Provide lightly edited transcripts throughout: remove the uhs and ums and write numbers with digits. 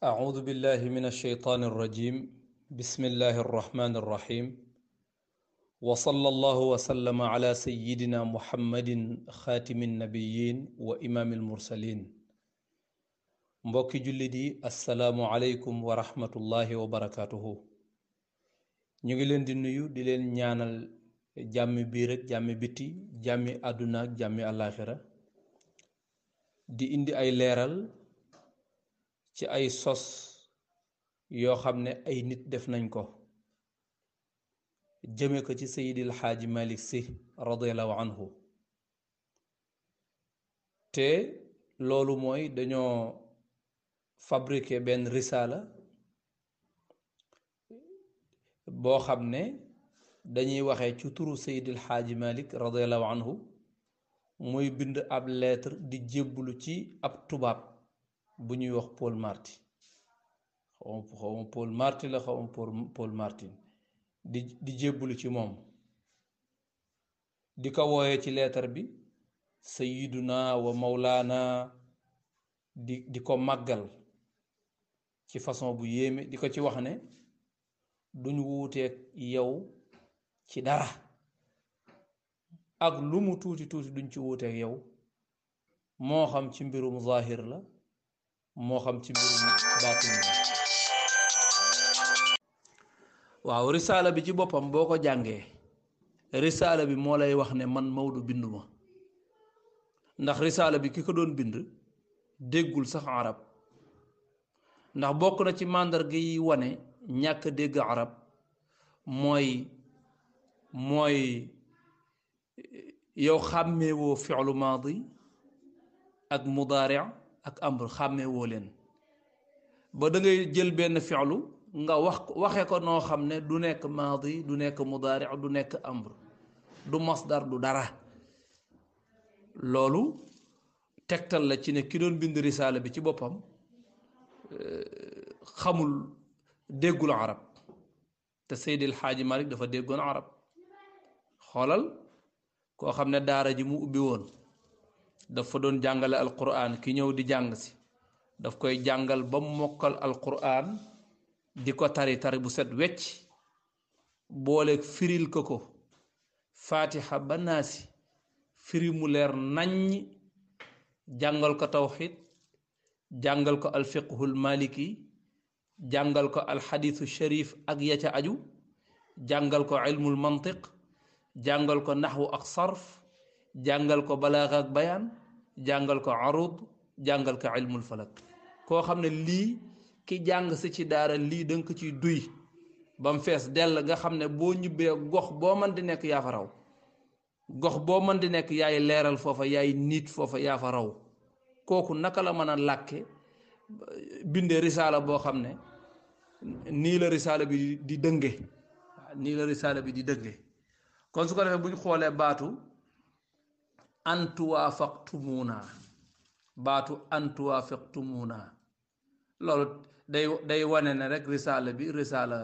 أعوذ بالله من الشيطان الرجيم بسم الله الرحمن الرحيم وصلى الله وسلم على سيدنا محمد خاتم النبيين وإمام المرسلين mbokki jullit yi assalaamu aleykum wa rahmatullahi wa barakaatuhu ñu ngi leen di nuyu di leen ñaanal jàmmi biir ak jàmmi biti jàmmi àdduna ak jàmmi àllaaxira di indi ay leeral ci ay sos yoo xam ne ay nit def nañ ko jëme ko ci Seydil Xaaji Malik Si radiyallahu anhu te loolu mooy dañoo fabriqué benn risaala boo xam ne dañuy waxee ci turu Seydil Xaaji Malik radiyallahu anhu muy bind ab lettre di jébbulu ci ab tubaab bu ñuy wax Paul Marty xawma Paul Marty la xawma Paul Martin di jébbulu ci moom di ko wooyee ci leetar bi sayiduna wa mawlaana di ko màggal ci façon bu yéeme di ko ci wax ne duñ wuuteeg yow ci dara ak lu mu tuuti tuuti duñ ci wuuteeg yow moo xam ci mbirum zahir la moo xam ci mbirum baatin la waaw risaala bi ci boppam boo ko jàngee risaala bi moo lay wax ne man Maodo binduma ndax risaala bi ki ko doon bind déggul sax arab ndax bokk na ci màndarga yi wane ñàkk dégg arab mooy yow xàmmeewoo fi'lu maadi ak mudaari ak amr xàmmeewoo leen ba da ngay jël benn fi'lu nga waxe ko noo xam ne du nekk maadi du nekk mudaari du nekk amr du masdar du dara loolu tegtal la ci ne ki doon bind risaala bi ci boppam xamul déggul arab te Seydil Xaaji Malik dafa déggoon arab xoolal koo xam ne daara ji mu ubbi woon dafa doon jàngale alquran ki ñëw di jàng si daf koy jàngal ba mokkal alquran di ko tari bu set wecc booleeg firil ko fatiha ba naasi firi mu leer naññ jàngal ko tawxid jàngal ko alfiqhul maliki jàngal ko alxadisu sharif ak ya ca aju jàngal ko ilmul mantiq jàngal ko naxwu ak sarf jàngal ko balaaga ak bayaan jàngal ko arud jàngal ko ilmul falak koo xam ne lii ki jàng si ci daara lii danga ko ciy duy ba mu fees dell nga xam ne boo ñibbee gox boo mën di nekk yaa fa raw gox boo mën di nekk yaay leeral foofa yaay niit foofa yaa fa raw kooku naka la mën a làkke bindee risaala boo xam ne nii la risaala bi di dënge nii la risaala bi di dënge kon su ko defee bu ñu xoolee baatu antuwaafaqtumuuna loolu day wane ne rek risaala bi risaala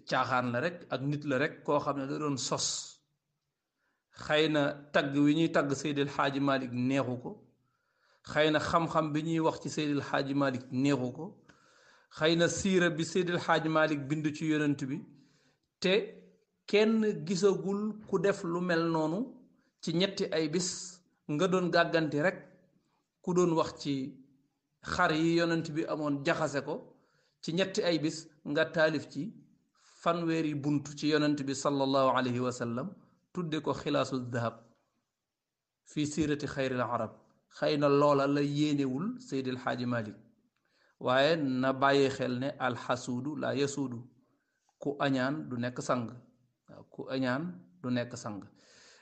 caaxaan la rek ak nit la rek koo xam ne da doon sos xëy na tagg wi ñuy tagg Seydil Xaaji Malik neexu ko xëy na xam-xam bi ñuy wax ci Seydil Xaaji Malik neexu ko xëy na siira bi Seydil Xaaji Malik bind ci yonent bi te kenn gisagul ku def lu mel noonu ci ñetti ay bis nga doon gàgganti rek ku doon wax ci xar yi yonent bi amoon jaxase ko ci ñetti ay bis nga taalif ci fanweeri bunt ci yonent bi sallallahu alayhi wa sallam tudde ko xilaasu dahab fi siirati xayril arab xëy na loola la yéenewul Seydil Xaaji Malik waaye na bàyyi xel ne alxasuudu la yasuudu ku añaan du nekk sang waaw ku añaan du nekk sang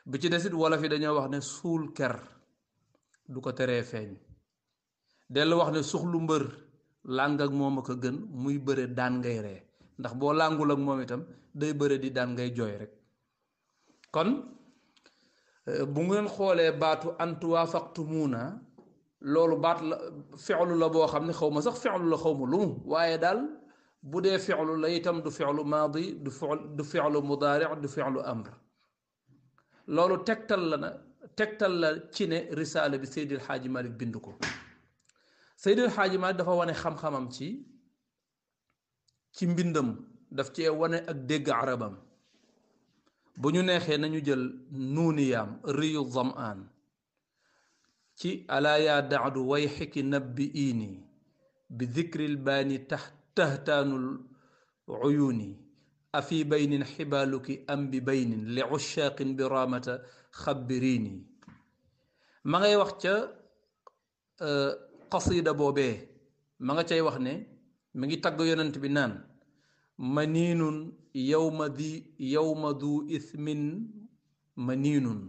bi ci desit wolof yi dañoo wax ne suul ker du ko teree feeñ dellu wax ne suxlu mbër làng ak moom a ko gën muy bëre daan ngay ree ndax boo làngul ak moom itam day bëre di daan ngay jooy rek kon bu ngeen xoolee baatu antuwaafaqtumuuna loolu baat la fi'lu la boo xam ne xaw ma sax fi'lu la xaw ma lu mu waaye daal bu dee fi'lu la itam du fi'lu maadi du fi'lu mudaari du fi'lu amr loolu tegtal la ci ne risaala bi Seydil Xaaji Malik bind ko Seydil Xaaji Maalik dafa wane xam-xamam ci mbindam, daf cee wane ak dégg arabam. bu ñu neexee nañu jël nuuniyaam riyu zamaan ci alaa yaa daadu way xiki nabbi iini bi dikril baani tahtaanul uyuuni afi baynin xibaaluki am bi baynin li ushaaqin bi raamata xabbiriini. ma ngay wax ca qasida boobee, ma nga cay wax ne mi ngi tagg yonent bi naan maniinun yowma du ithmin maniinun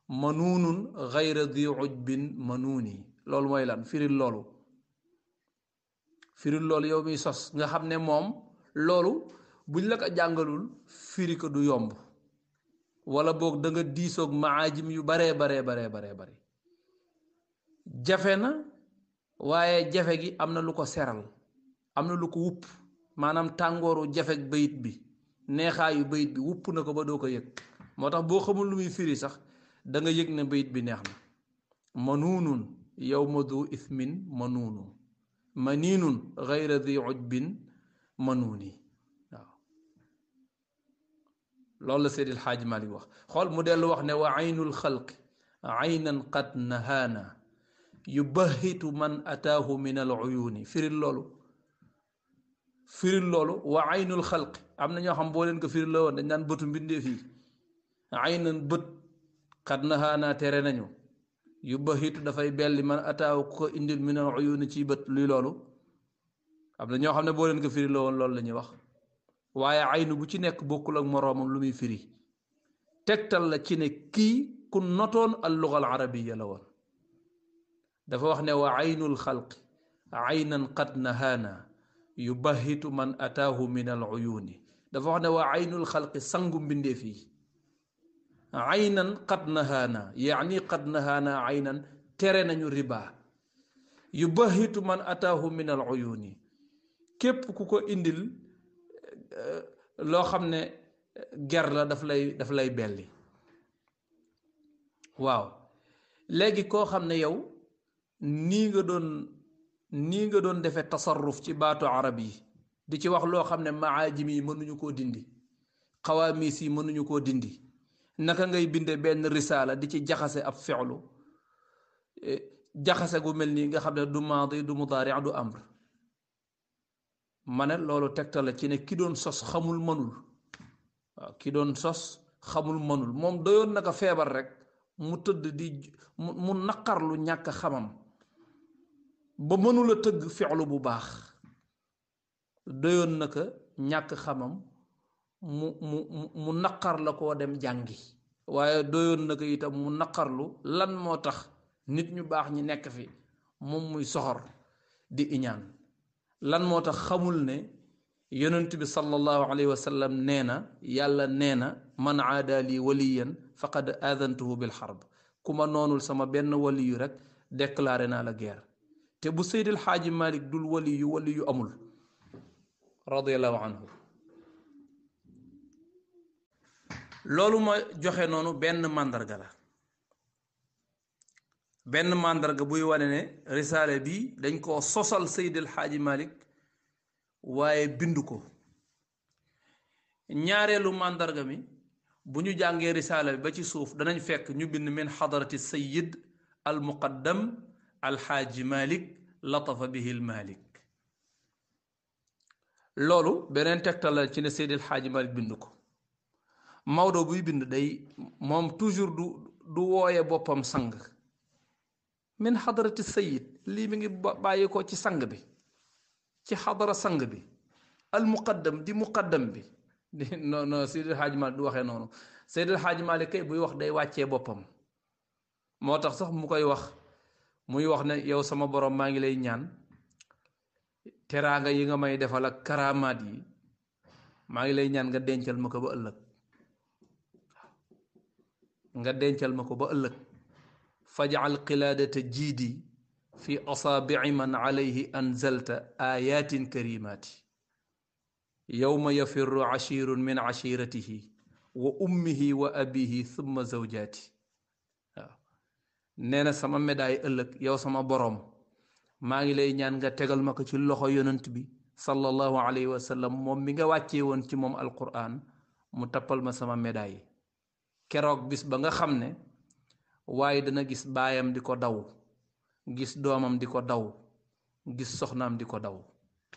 manuunun gayra di ujbin manuuni. loolu mooy lan? firil loolu yow miy sos nga xam ne moom loolu buñ la ko jàngalul firi ko du yomb, wala boog da nga diisoog maajim yu baree bare jafe na, waaye jafe gi am na lu ko seral, am na lu ko wupp, maanaam tàngooru jafek bayit bi, neexaayu bayit bi wupp na ko ba doo ko yëg. moo tax boo xamul lu muy firi sax da nga yëg ne bayit bi neex na. manuunun yowma du ithmin manuunu maniinun gayra di ujbin manuuni. waaw loolu la Seydil Xaaji Maalik wax. xool mu dellu wax ne wa aynul xalqi aynan qad nahaana yubahitu man ataahu min al uyuuni. firil loolu wa aynul xalqi. am na ñoo xam boo leen ko firil la woon dañ naan bëtu mbindee fii. aynan bët qad nahaana tere nañu yubahitu dafay belli man ataahu ko indil min al uyuuni ci bët. luy loolu? am na ñoo xam ne boo leen ko firil la woon loolu la ñuy wax, waaye aynu bu ci nekk bokkul ak moroomam lu muy firi. tegtal la ci ne kii ku notoon al luga al arabiya la woon. dafa wax ne wa aynul xalqi aynan qad nahaana yubahitu man ataahu min al uyuuni. dafa wax ne wa aynul xalqi sangu mbindeef yi aynan qad nahaana, yaani qad nahaana aynan tere nañu riba. yubahitu man ataahu min al uyuuni, képp ku ko indil loo xam ne ger la daf lay belli. waaw léegi koo xam ne yow nii nga doon defee tasarruf ci baatu arab yi di ci wax loo xam ne maajim yi mënuñu koo dindi, xawaamis yi mënuñu koo dindi, naka ngay binde benn risaala di ci jaxase ab fi'lu, jaxase gu mel nii nga xam ne du maadi du mudaari du amr. ma ne loolu tegtal la ci ne ki doon sos xamul mënul. waaw ki doon sos xamul mënul, moom doyoon naka feebar rek mu tëdd mu naqarlu ñàkk xamam ba mënula tëgg fi'lu bu baax. doyoon naka ñàkk xamam mu naqar la koo dem jàngi, waaye doyoon naka itam mu naqarlu lan moo tax nit ñu baax ñi nekk fi moom muy soxor di iñaan. lan moo tax xamul ne yonent bi sallallahu alayhi wa sallam nee na, yàlla nee na man aada li waliyan faqad aadantuhu bil xarb. ku ma noonul sama benn waliyu rek déclaré naa la guerre. te bu Seydil Xaaji Malik dul waliyu amul radiallahu anhu. loolu ma joxe noonu benn màndarga la, benn màndarga buy wane ne risaale bi dañ koo sosal Seydil Xaaji Malik waaye bindu ko. ñaareelu màndarga mi bu ñu jàngee risaale bi ba ci suuf danañ fekk ñu bind min xadarati sayid al muqaddam al xaaji Malik latafa bihi al Malik. loolu beneen tegtal la ci ne Seydil Xaaji Malik bind ko. Maodo buy bind day moom toujours du wooye boppam sang. min xadarati sayid, lii mi ngi bàyyi ko ci sang bi, ci xadara sang bi. al muqaddam di muqaddam bi non Seydil Xaaji Malik du waxee noonu. Seydil Xaaji Malik kay buy wax day wàccee boppam. moo tax sax mu koy wax muy wax ne yow sama borom maa ngi lay ñaan teraanga yi nga may defal ak karaamaat yi maa ngi lay ñaan nga dencal ma ko ba ëllëg. nga dencal ma ko ba ëllëg. fajal qilaadata jiidi fi asaabici man alayhi anzalta ayatin karimaati yowma yafirru ashirun min ashiratihi wa ummihi wa abihi thumma zawjaati. waaw nee na sama médaille ëllëg yow sama boroom maa ngi lay ñaan nga tegal ma ko ci loxo yonent bi sallallahu alayhi wa sallam moom mi nga wàccee woon ci moom alquran mu tappal ma sama médaille. keroog bis ba nga xam ne waaye dana gis baayam di ko daw, gis doomam di ko daw, gis soxnaam di ko daw.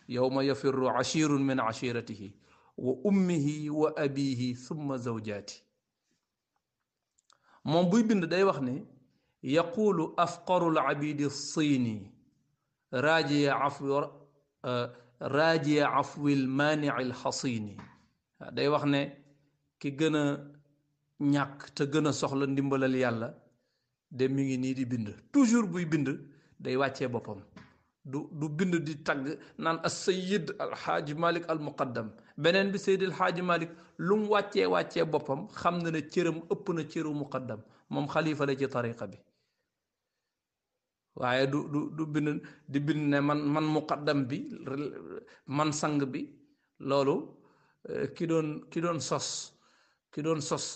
yawma yafirru ashirun min ashiratihi wa ummihi wa abihi thumma zawjaati. moom buy bind day wax ne yaqulu afqarul abidi siini raajiya afwil maaniil xasiini. day wax ne ki gën a ñàkk te gën a soxla ndimbalal yàlla de mi ngi nii di bind. toujours buy bind day wàccee boppam, du bind di tagg naan as sayid alxaaji malik al muqaddam. beneen bi sayid alxaaji malik lu mu wàccee boppam xam na ne cëram ëpp na cëru muqaddam, moom xalifa la ci tariqa bi. waaye du bind di bind ne man muqaddam bi, man sang bi. loolu ki doon sos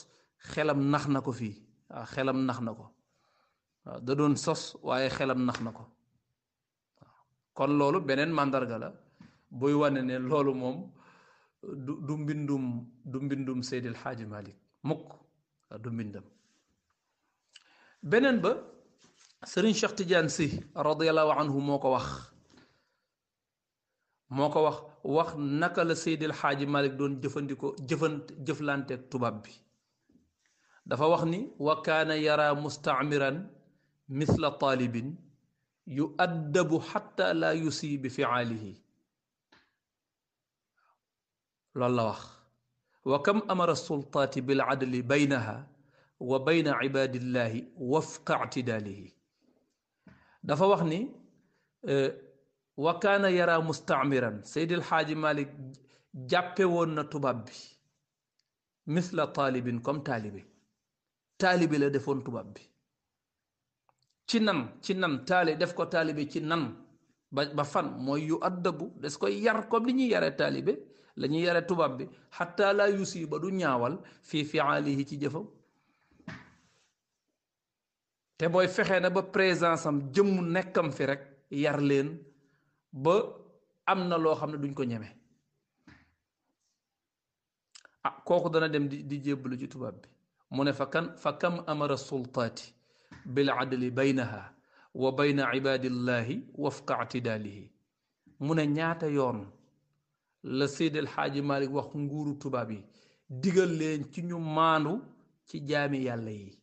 xelam nax na ko fii. waaw xelam nax na ko. waaw da doon sos waaye xelam nax na ko. kon loolu beneen màndarga la buy wane ne loolu moom du mbindum Seydil Xaaji Malik mukk, du mbindam. beneen ba Sëriñ Cheikh Tidiane Sy radiyallahu anhu moo ko wax naka la Seydil Xaaji Malik doon jëflanteeg tubaab bi. dafa wax ni wa kaana yara mustaamiran misla taalibin yu addabu xatta la yusi bi fiaalihi. loolu la wax. wa kam amara sultaati bil adli baynaha wa bayna ibadillahi wafqa ictidaalihi. dafa wax ni wa kaana yara mustaamiran, Seydil Xaaji Malik jàppe woon na tubaab bi misla taalibin, comme taalibe la defoon tubaab bi ci nan def ko taalibe ci nan ba fan mooy yu addabu, des koy yar comme li ñuy yare taalibe la ñuy yare tubaab bi xatta la yusi ba du ñaawal fii fiaalihi ci jëfam. te mooy fexe na ba présence am jëmm nekkam fi rek yar leen ba am na loo xam ne duñ ko ñeme. kooku dana dem di jébbalu ci tubaab bi. mu ne fa kam amara sultaati bil adli baynaha wa bayna ibadillahi wafqa ictidaalihi. mu ne ñaata yoon la Seydi El Hadji Malick wax nguuru tubaab yi digal leen ci ñu maandu ci jaami yàlla yi.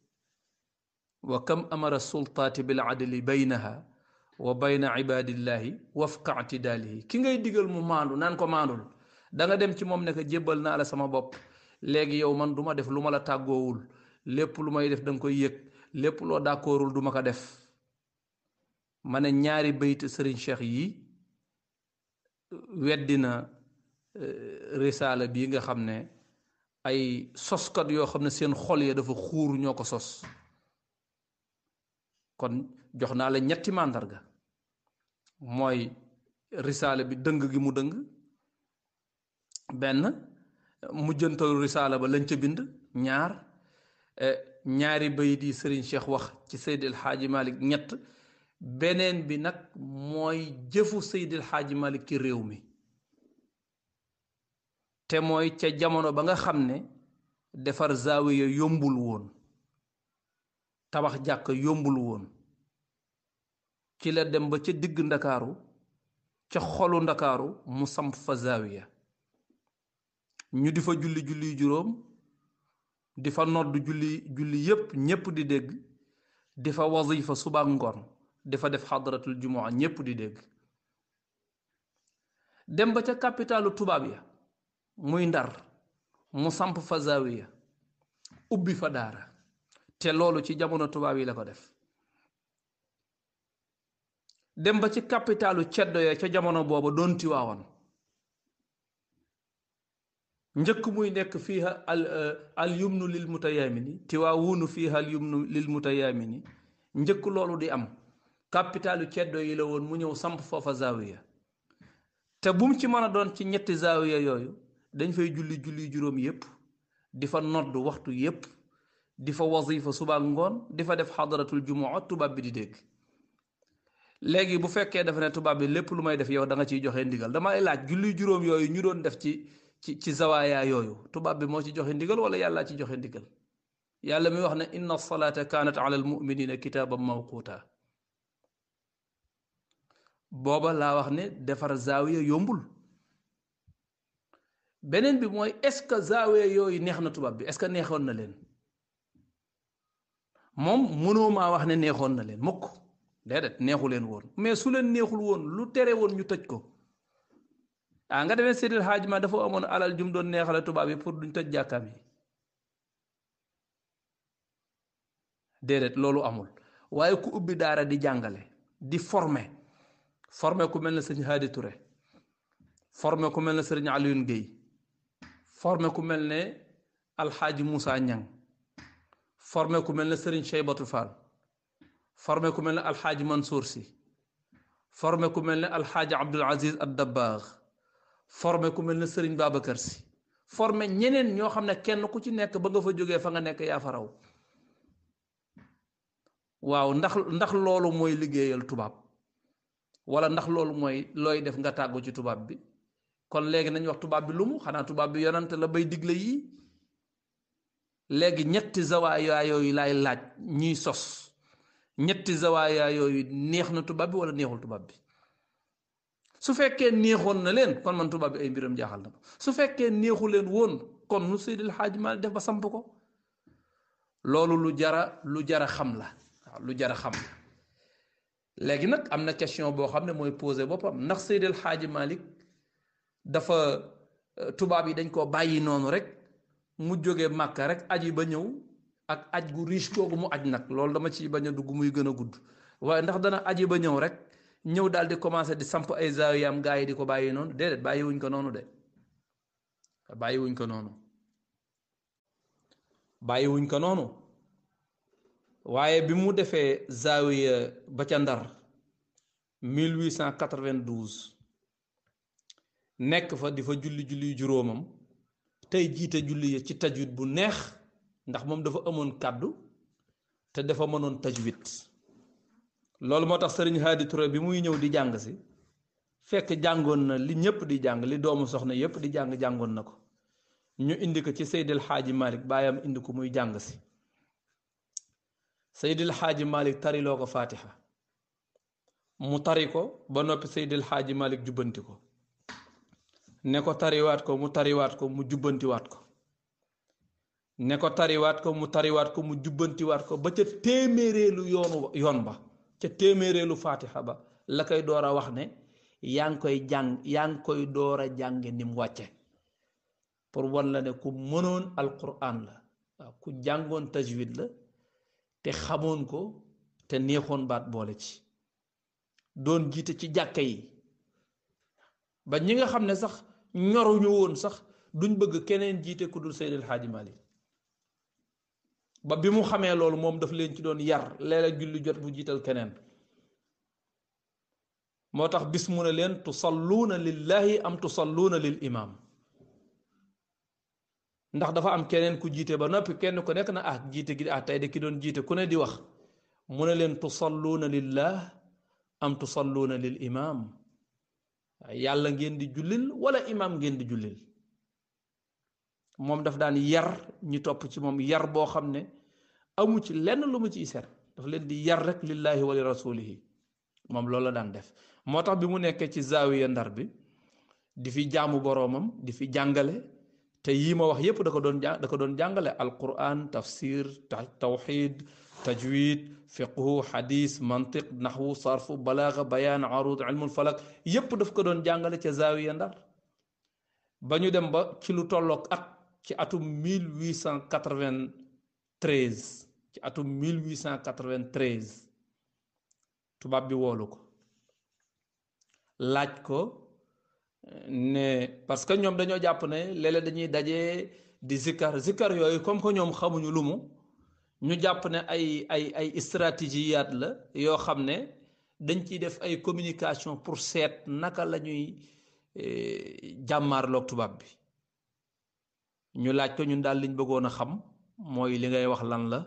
wa kam amara sultaati bil adli baynaha wa bayna ibadillahi wafqa ictidaalihi. ki ngay digal mu maandu naan ko maandul, da nga dem ci moom ne ko jébbal naa la sama bopp, léegi yow man duma def lu ma la tàggoowul, lépp lu may def danga koy yëg, lépp loo d'accordul duma ko def. ma ne ñaari bayt Serigne Cheikh yi weddina risaala bii nga xam ne ay soskat yoo xam ne seen xol ya dafa xuur ñoo ko sos. kon jox naa la ñetti màndarga, mooy risaala bi dëng gi mu dëng, benn mujjantalu risaala ba lañ ca bind, ñaari bayit yi Serigne Cheikh wax ci Seydil Xaaji Malik, ñett beneen bi nag mooy jëfu Seydil Xaaji Malik ci réew mi, te mooy ca jamono ba nga xam ne defar zaawiya yombul woon, tabax jàkk yombul woon, ci la dem ba ca digg ndakaaru, ca xolu ndakaaru mu samp fa zaawiya. ñu di fa julli juróom, di fa nodd julli yépp ñépp di dégg, di fa wazifa suba ngoon, di fa def xadratul jumaa ñépp di dégg. dem ba ca capitalu tubaab ya muy Ndar mu samp fa zaawiya, ubbi fa daara, te loolu ci jamono tubaab yi la ko def. dem ba ci capitalu ceddo ya ca jamono booba doon Tiwaawan, njëkk muy nekk fiiha al yumnu lil mutayaamini, Tiwaawunu fiiha al yumnu lil mutayaamini, njëkk loolu di am capitalu ceddo yi la woon mu ñëw samp foofa zaawiya. te bum ci mën a doon ci ñetti zaawiya yooyu dañ fay julli juróom yépp, di fa nodd waxtu yépp, di fa wazifa suba ngoon, di fa def xadaratul jumaa tubaab bi di dégg. léegi bu fekkee dafa ne tubaab bi lépp lu may def yow da nga ciy joxe ndigal damay laaj julli juróom yooyu ñu doon def ci zawaaya yooyu tubaab bi moo ci joxe ndigal wala yàllaa ci joxe ndigal yàlla mi wax ne inna salata kanat ala al muminina kitaaban mawquta booba laa wax ne defar zaawiya yombul beneen bi mooy est-ce que zaawiya yooyu neex na tubaab bi est-ce que neexoon na leen moom mënoo maa wax ne neexoon na leen mukk déedéet neexu leen woon mais su leen neexul woon lu tere woon ñu tëj ko nga demee Seydil Hadji Ma dafa amoon alal jum doon neexale tubaab yi pour duñ tëj jàkkaam yi déedéet loolu amul waaye ku ubbi daara di jàngale di former ku mel ne sëñ Hadi Touré former ku mel ne sëriñ Alioune Guèye former ku mel ne alxaaji Moussa Niang former ku mel ne sëriñ Cheybatu Fall former ku mel ne alxaaji Mansour Sy former ku mel ne alxaaji Abdul Aziz ad Dabbaax former ku mel ne sëriñ Babacar Sy former ñeneen ñoo xam ne kenn ku ci nekk ba nga fa jógee fa nga nekk yaa fa raw waaw ndax loolu mooy liggéeyal tubaab wala ndax loolu mooy looy def nga tàggu ci tubaab bi kon léegi nañ wax tubaab bi lu mu xanaa tubaab bi yonante la bay digle yii léegi ñetti zawaaya yooyu laay laaj ñiy sos ñetti zawaaya yooyu neex na tubaab bi wala neexul tubaab bi su fekkee neexoon na leen kon man tubaab bi ay mbiram jaaxal na ko su fekkee neexu leen woon kon nu Seydil Hadji Malick def ba samp ko loolu lu jara xam la waaw lu jara xam la léegi nag am na question boo xam ne mooy posé boppam ndax Seydil Hadji Malick dafa tubaab yi dañ koo bàyyi noonu rek mu jóge Màkka rek aji ba ñëw ak aj gu riche googu mu aj nag loolu dama ci bañ a dugg muy gën a gudd waaye ndax dana aji ba ñëw rek ñëw daal di commencé di samp ay zaawiyam gaa yi di ko bàyyi noonu déedéet bàyyiwuñ ko noonu de bàyyiwuñ ko noonu bàyyiwuñ ko noonu waaye bi mu defee zaawiya ba ca Ndar 1892 nekk fa di fa julli juróomam tey jiite julli ci tajwid bu neex ndax moom dafa amoon kàddu te dafa mënoon tajwid loolu moo tax sëriñ Hadi Touré bi muy ñëw di jàng si fekk jàngoon na li ñëpp di jàng li doomu soxna yépp di jàngoon na ko ñu indi ko ci Seydil Hadji Malick baayam indi ko muy jàng si Seydil Hadji Malick tariloo ko Fatiha mu tari ko ba noppi Seydil Hadji Malick jubbanti ko ne ko tariwaat ko mu jubbantiwaat ko ne ko tariwaat ko mu tariwaat ko mu jubbantiwaat ko ba ca téeméereelu yoon ba ca téeméereelu Fatiha ba la koy door a wax ne yaa ngi koy door a jànge ni mu wàcce pour wan la ne ku mënoon alquran la waaw ku jàngoon tajwid la te xamoon ko te neexoon baat boole ci doon jiite ci jàkka yi ba ñi nga xam ne sax ñoruñu woon sax duñ bëgg keneen jiite ku dul Seydil Hadji Malick ba bi mu xamee loolu moom daf leen ci doon yar léeg-léeg julli jot bu jiital keneen moo tax bis mu ne leen tusalluuna lillahi am tusalluuna lil imam ndax dafa am keneen ku jiite ba noppi kenn ku nekk na jiite gi tey de ki doon jiite ku ne di wax mu ne leen tusalluuna lillah am tusalluuna lil imam yàlla ngeen di jullil wala imam ngeen di jullil moom daf daan yar ñi topp ci moom yar boo xam ne amu ci lenn lu mu ciy ser daf leen di yar rek lillahi wa li rasulihi moom loolu la daan def moo tax bi mu nekkee ci zaawiya Ndar bi di fi jaamu boroomam di fi jàngale te yii ma wax yépp da ko doon jàngale alquran tafsir tawxid tajwid fiqhu xadis mantiq naxwu sarfu balaaga bayaan arud ilmul falak yépp daf ko doon jàngale ca zaawiya Ndar ba ñu dem ba ci lu tolloog at ci atum 1893 ci atum 1893 tubaab bi woolu ko laaj ko ne parce que ñoom dañoo jàpp ne léeg-léeg dañuy dajee di zikkar yooyu comme que ñoom xamuñu lu mu ñu jàpp ne ay stratégiyaat la yoo xam ne dañ ciy def ay communication pour seet naka la ñuy jàmmaarloog tubaab bi ñu laaj ko ñun daal liñ bëggoon a xam mooy li ngay wax lan la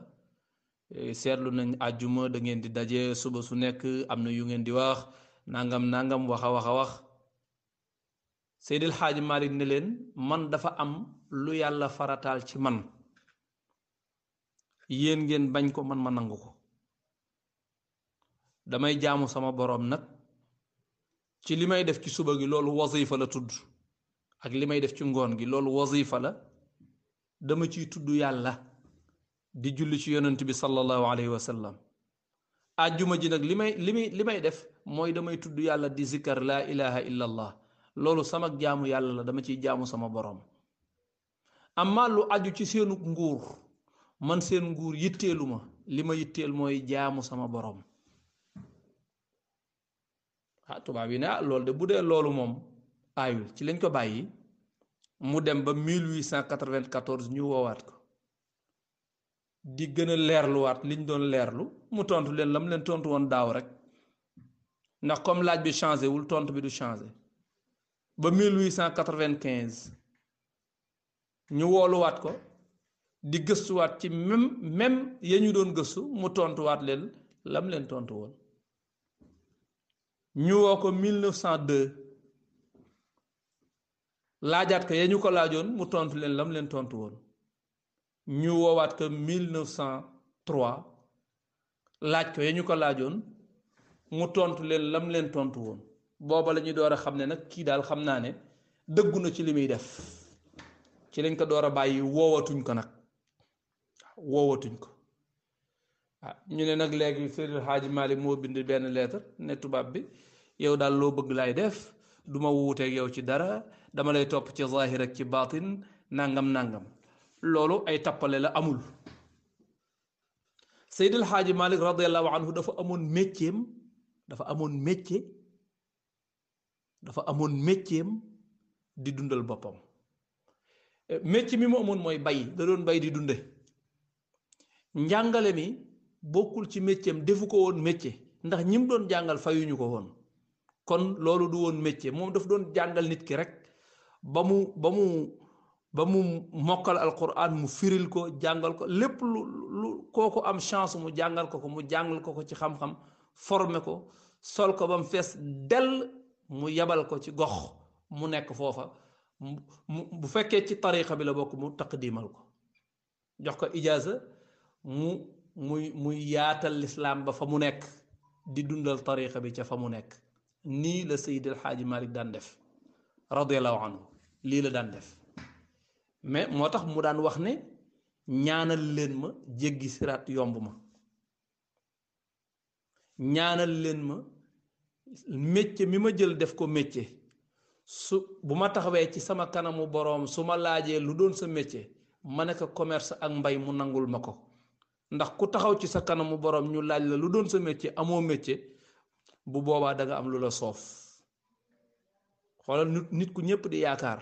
seetlu nañ àjjuma da ngeen di daje suba su nekk am na yu ngeen di wax nangam wax a wax Seydil Xaaji Malik ne leen man dafa am lu yàlla farataal ci man yéen ngeen bañ ko man ma nangu ko damay jaamu sama boroom nag ci li may def ci suba gi loolu wazifa la tudd ak li may def ci ngoon gi loolu wazifa la dama ciy tudd yàlla di julli ci yonent bi sallallahu alayhi wa sallam àjjuma ji nag li may def mooy damay tudd yàlla di zikkar laa ilaha illa allah loolu sama jaamu yàlla la dama ciy jaamu sama boroom amma lu aju ci seenu nguur man seen nguur yitteelu ma li ma yitteel mooy jaamu sama boroom tubaab yi ne loolu de bu dee loolu moom aayul ci lañ ko bàyyi mu dem ba 1894 ñu woowaat ko di gën a leerluwaat liñ doon leerlu mu tontu leen lam leen tontu woon daaw rek ndax comme laaj bi changé wul tontu bi du changé ba 1895 ñu wooluwaat ko di gëstuwaat ci même ya ñu doon gëstu mu tontuwaat leen lam leen tontu woon ñu woo ko 1902 laajaat ko ya ñu ko laajoon mu tontu leen lam leen tontu woon ñu woowaat ko 1903 laaj ko ya ñu ko laajoon mu tontu leen lam leen tontu woon booba la ñuy door a xam ne nag kii daal xam naa ne dëggu na ci li muy def ci lañ ko door a bàyyi woowatuñ ko nag woowatuñ ko ñu ne nag léegi Seydil Hadji Malick moo bind benn lettre ne tubaab bi yow daal loo bëgg laay def duma wuuteeg yow ci dara dama lay topp ci zahir ak ci baatin nangam loolu ay tappale la amul Seydil Hadji Malick radiallahu anhu dafa amoon métier di dundal boppam métier mi mu amoon mooy bay da doon bay di dunde njàngale mi bokkul ci métier am defu ko woon métier ndax ñi mu doon jàngal fayuñu ko woon kon loolu du woon métier moom daf doon jàngal nit ki rek ba mu mokkal alquran mu firil ko jàngal ko lépp lu kooku am chance mu jàngal ko mu jàngal ko ci xam-xam formé ko sol ko ba mu fees dell mu yabal ko ci gox mu nekk foofa bu fekkee ci tariqa bi la bokk mu taqdimal ko jox ko ijaaza muy yaatal lislaam ba fa mu nekk di dundal tariqa bi ca fa mu nekk nii la Seydil Xaaji Malik daan def radiallahu anhu lii la daan def mais moo tax mu daan wax ne ñaanal leen ma jéggi siraat yomb ma ñaanal leen ma métier mi ma jël def ko métier su bu ma taxawee ci sama kanamu boroom su ma laajee lu doon sa métier ma ne ko commerce ak mbay mu nangul ma ko ndax ku taxaw ci sa kanamu boroom ñu laaj la lu doon sa métier amoo métier bu boobaa da nga am lu la soof xoolal nit ku ñépp di yaakaar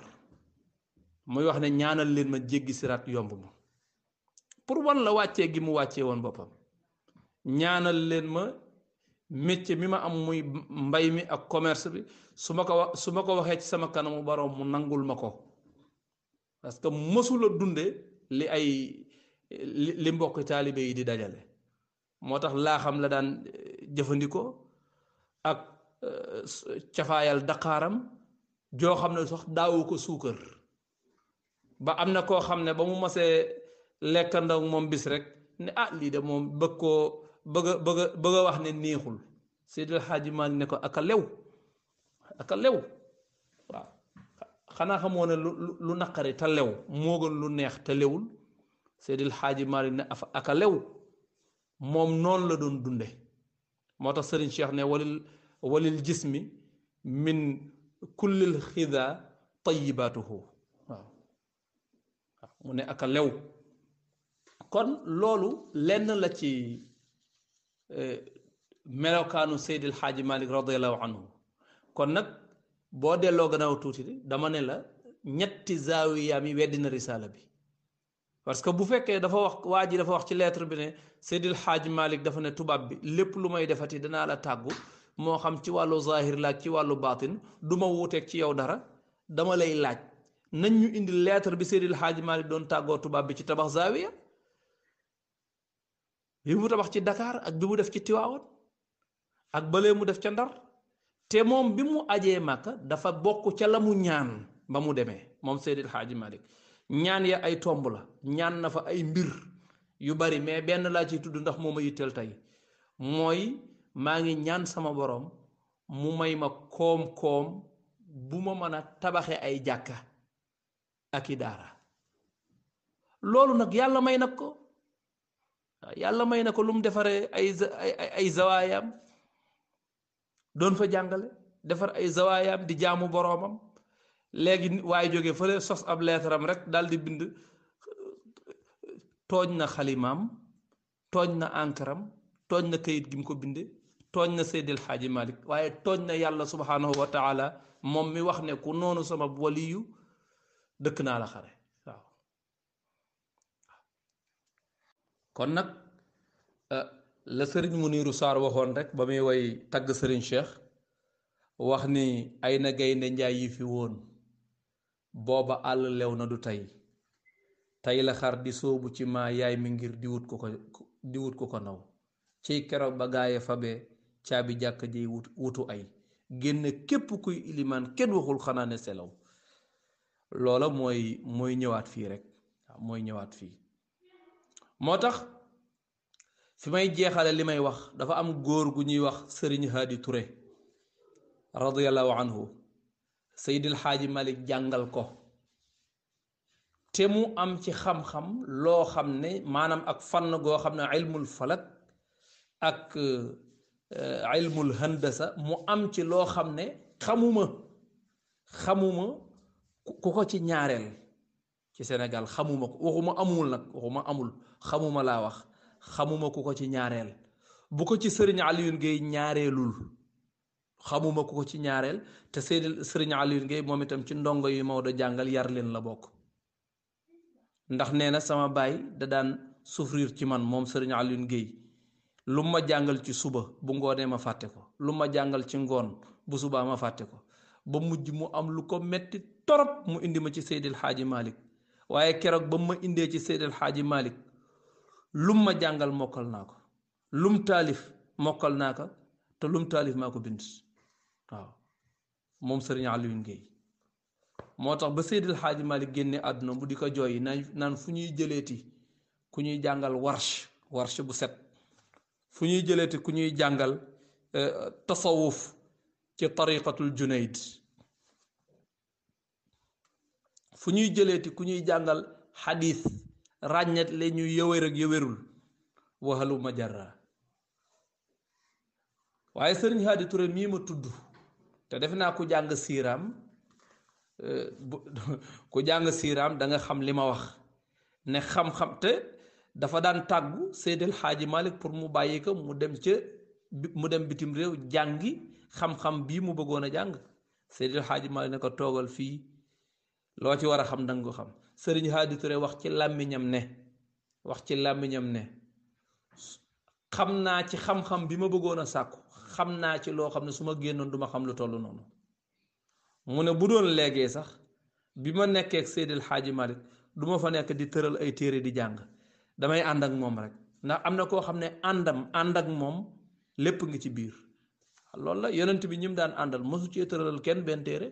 muy wax ne ñaanal leen ma jéggi siraat yomb ma pour wan la wàccee gi mu wàccee woon boppam ñaanal leen ma métier mi ma am muy mbay mi ak commerce bi su ma ko waxee ci sama kanamu boroom mu nangul ma ko parce que mësula dunde li mbokk taalibe yi di dajale moo tax laa xam la daan jëfandikoo ak cafaayal daqaaram joo xam ne sax daawu ko suukar ba am na koo xam ne ba mu masee lekkandoo moom bis rek ne lii de moom bëgg a wax ne neexul Seydil Hadji Malick ne ko aka lew waaw xanaa xamoo ne lu naqari te lew moo gën lu neex te lewul Seydil Hadji Malick ne aka lew moom noonu la doon dunde moo tax Sëriñ Cheikh ne walil jismi min kullil xida tayibaatuhu waaw mu ne aka lew kon loolu lenn la ci melokaanu Seydil Xaaji Malik radiallahu anhu kon nag boo delloo gannaaw tuuti dama ne la ñetti zaawiyaam yi weddi na risaala bi parce que bu fekkee dafa wax waa ji dafa wax ci lettre bi ne Seydil Xaaji Malik dafa ne tubaab bi lépp lu may defati danaa la tàggu moo xam ci wàllu zahir la ci wàllu baatin du ma wuuteeg ci yow dara dama lay laaj nañ ñu indi lettre bi Seydil Xaaji Malik doon tàggoo tubaab bi ci tabax zaawiya bi mu tabax ci Dakar ak bi mu def ci Tiwaawan ak balee mu def ca Ndar te moom bi mu ajee Màkka dafa bokk ca la mu ñaan ba mu demee moom Seydil Xaaji Malik ñaan ya ay tomb la ñaan na fa ay mbir yu bari mais benn laa ciy tudd ndax moo ma yitteel tey mooy maa ngi ñaan sama borom mu may ma koom-koom bu ma mën a tabaxe ay jàkka ak i daara loolu nag yàlla may nag ko yàlla may na ko lu mu defaree ay zawaayaam doon fa jàngale defar ay zawaayaam di jaamu boroomam léegi waaye jóge fële sos ab leetaram rek daal di bind tooñ na xalimaam tooñ na ankaram tooñ na kayit gi mu ko binde tooñ na Seydil Xaaji Malik waaye tooñ na yàlla subhanahu wa taala moom mi wax ne ku noonu sama waliyu dëkk naa la xare waaw kon nag la sëriñ Muniru Saar waxoon rek ba muy way tagg sëriñ Cheikh wax ni ay na gaynde njaay yi fi woon booba àll lew na du tey la xar di soobu ci maa yaay mi ngir di wut ko naw ciy keroog ba gaaye fabee caabi jàkk ji wutu ay génn képp kuy ilimaan kenn waxul xanaa ne selaw loola mooy ñëwaat fii rek waaw mooy ñëwaat fii moo tax fi may jeexale li may wax dafa am góor gu ñuy wax sëriñ Haadi Ture radiyallahu anhu Seydil Xaaji Malik jàngal ko te mu am ci xam-xam loo xam ne maanaam ak fànn goo xam ne ilmul falak ak ilmul handasa mu am ci loo xam ne xamuma ku ko ci ñaareel ci Sénégal xamuma ko waxuma amul xamuma laa wax xamuma ku ko ci ñaareel bu ko ci sëriñ Alioune Gueye ñaareelul xamuma ku ko ci ñaareel te sëriñ Alioune Gueye moom itam ci ndongo yi Maodo jàngal yar leen la bokk ndax nee na sama baay da daan souffrir ci man moom sëriñ Alioune Gueye lu ma jàngal ci suba bu ngoonee ma fàtte ko lu ma jàngal ci ngoon bu subaa ma fàtte ko ba mujj mu am lu ko metti torop mu indi ma ci Seydil Xaaji Malik waaye keroog ba ma indee ci Seydil Xaaji Malik lum ma jàngal mokkal naa ko lum taalif mokkal naa ko te lum taalif maa ko bind waaw moom sëriñ Alioune Gueye moo tax ba Seydil Xaaji Malik génne àdduna bu di ko jooy naan fu ñuy jëleeti ku ñuy jàngal warsh bu set fu ñuy jëleeti ku ñuy jàngal tasawuf ci tariqatul Junayd fu ñuy jëleeti ku ñuy jàngal xadiis ràññet le ñu yëwër ak yëwërul waxalu ma jarra waaye sëriñ Haadi Ture mii ma tudd te defe naa ku jàng siiraam da nga xam li ma wax ne xam-xam te dafa daan tàggu Seydil Xaaji Malik pour mu bàyyi ko mu dem bitim réew jàngi xam-xam bii mu bëggoon a jàng Seydil Xaaji Malik ne ko toogal fii loo ci war a xam danga ko xam sëriñ Haadi Ture wax ci làmmiñam ne xam naa ci xam-xam bi ma bëggoon a sàkku xam naa ci loo xam ne su ma génnoon duma xam lu toll noonu mu ne bu doon léegee sax bi ma nekkee ak Seydil Xaaji Malik du ma fa nekk di tëral ay téere di jàng damay ànd ak moom rek ndax am na koo xam ne ànd ak moom lépp ngi ci biir loolu la yonent bi ñi mu daan àndal mosu cee tëralal kenn benn téere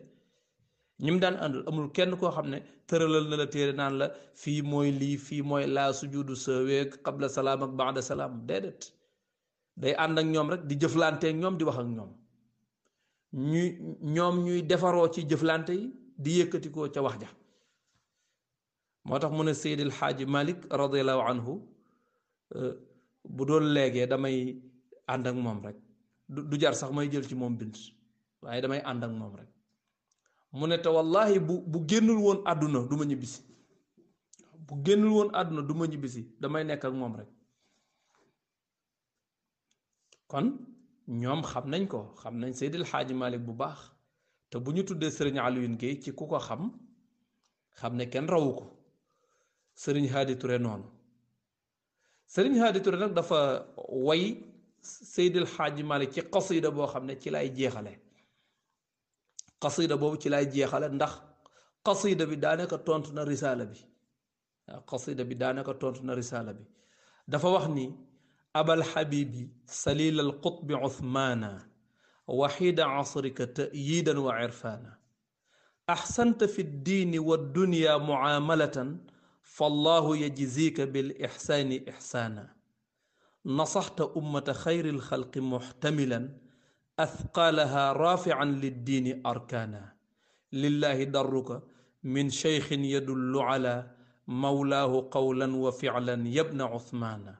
ñi mu daan àndal amul kenn koo xam ne tëralal na la téere naan la fii mooy lii fii mooy laa sujudu sahwi qabla salaam ak baada salaam déedéet day ànd ak ñoom rek di jëflante ak ñoom di wax ak ñoom ñuy defaroo ci jëflante yi di yëkkatikoo ca wax ja moo tax mu ne Seydil Xaaji Malik radiallahu anhu bu doon léegee damay ànd ak moom rek du jar sax may jël ci moom bind waaye damay ànd ak moom rek mu ne te wallahi bu génnul woon àdduna du ma ñibbisi damay nekk ak moom rek kon ñoom xam nañ Seydil Xaaji Malik bu baax te bu ñu tuddee sëriñ Alioune Gueye ci ku ko xam ne kenn rawu ko sëriñ Haadi Ture noonu sëriñ Haadi Ture nag dafa way Seydil Xaaji Malik ci qasida boo xam ne ci lay jeexale qasida boobu ci lay jeexale ndax qasida bi daanaka tontu na risaala bi dafa wax ni abal xabibi salil al qutbi uthmaana waxida asrika ta'yidan wa irfaana axsanta fi ddiini wa dunya mucaamalatan fallahu yajzika bil ixsaani ixsaana nasaxta ummata xayri lxalqi muxtamilan athqaalaha raafican liddiini arkaana lillahi darruka min cheykhin yadullu ala mawlaahu qawlan wa ficlan yabna uthmaana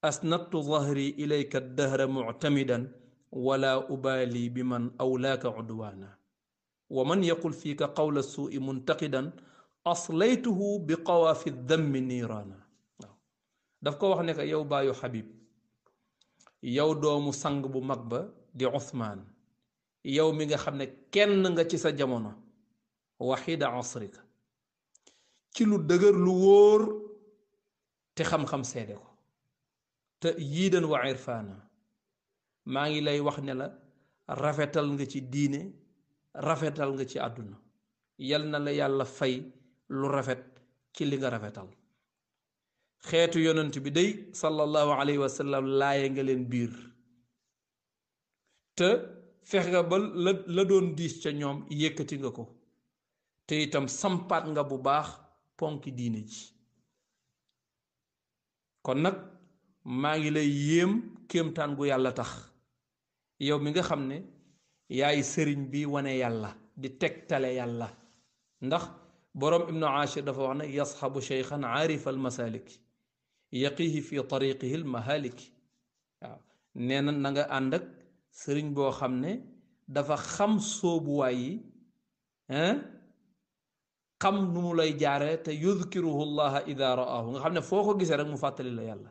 asnadtu dahri ilayka dahra muctamidan wala ubaali biman awlaaka cudwaana wa man yaqul fiika qawla suui muntaqidan aslaytuhu bi qawaafi dammi niiraana waaw daf ko wax ne ko yow baayu Habib yow doomu sang bu mag ba di Usmaan yow mi nga xam ne kenn nga ci sa jamono waxida asrika ci lu dëgër lu wóor te xam-xam seede ko te yiidan wa irfaana maa ngi lay wax ne la rafetal nga ci diine rafetal nga ci àdduna yal na la yàlla fay lu rafet ci li nga rafetal xeetu yonent bi day sallallahu alayhi wa sallam laaye nga leen biir te fex nga ba la doon diis ca ñoom yëkkati nga ko te itam sampaat nga bu baax ponki diine ji kon nag maa ngi lay yéem kéemtaan gu yàlla tax yow mi nga xam ne yaay sëriñ bi wane yàlla di tegtale yàlla ndax boroom ibnu ashir dafa wax ne yasxabu cheykhan aarifa al masalik yaqihi fi tariqihi al mahalik waaw nee na na nga ànd ak sëriñ boo xam ne dafa xam sóobuwaay yi xam nu mu lay jaare te yudkiruhu llaha ida raahu nga xam ne foo ko gisee rek mu fàttali la yàlla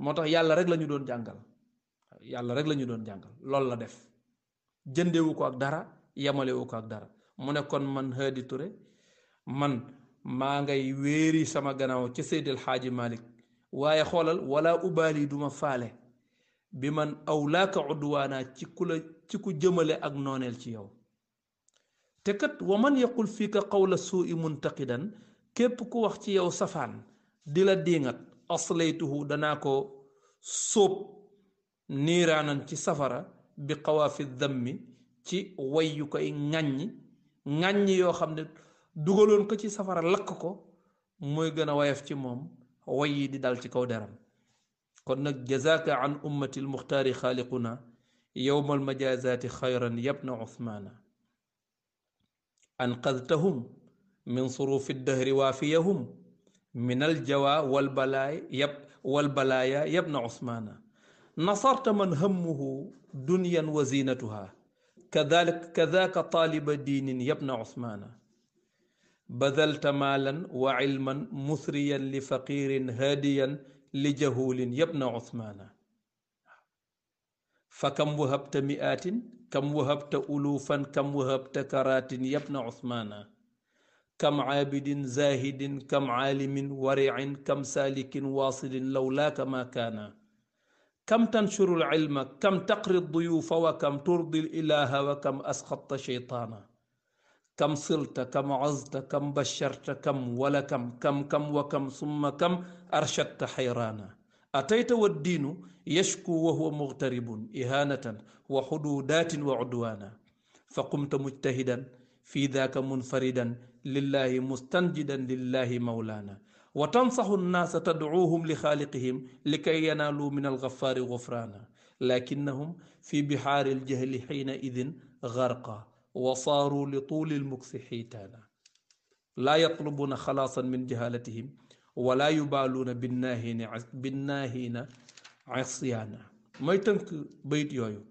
moo tax yàlla rek la ñu doon jàngal yàlla rek la ñu doon jàngal loolu la def jëndewu ko ak dara yamalewu ko ak dara mu ne kon man Hady Touré man maa ngay wéeri sama gannaaw ci Seydil Xaaji Malik waaye xoolal wala ubaali duma faale bi man awlaaka udwaana ci ku jëmale ak nooneel ci yow te kat wa man yaqul fiika qawla suui muntaqidan képp ku wax ci yow safaan di la diingat aslaytuhu danaa ko sóob niiraanan ci safara bi xawaafi dammi ci way yu koy ŋàññi yoo xam ne dugaloon ko ci safara lakk ko mooy gën a wayaf ci moom way yi di dal ci kaw deram kon nag jazaaka an ummati almuxtaari xaaliquna yowma almajazaati xayran yabna usmaana anqadtahum min surufi ddahri waafiyahum min aljawa walbalaaya yabna usmaana nasarta man hammuhu dunyan wa zinatuha kadaka taaliba diinin yabna usmaana badalta maalan wa ilman musriyan li faqirin haadiyan li jahulin yabna usmaana fa kam wahabta mi'aatin kam wahabta ulufan kam wahabta karaatin yabna usmaana kam caabidin zaahidin kam caalimin waricin kam saalikin waasilin lawlaaka maa kaana kam tanshuru alcilma kam taqri duyuufa wa kam turdi ilaaha wa kam asxatta sheytaana kam silta kam azta kam basharta kam wala kam wa kam summa kam arshadta xayraana atayta waddiinu yashku wa huwa mughtaribun ihaanatan wa xuduudaatin wa cudwaana fa qumta mujtahidan fi daaka munfaridan lillahi mustanjidan lillahi mawlaana wa tansaxu nnaasa tadcuuhum li xaaliqihim likay yanaaluu min algafaari gufraana lakinnahum fi bixaari aljahli xiina idin garqa wa saaruu li tuuli lmuksi xiitaana laa yatlubuuna xalaasan min jahaalatihim wala yubaaluuna binnaahiina isyaana mooy tënk bayit yooyu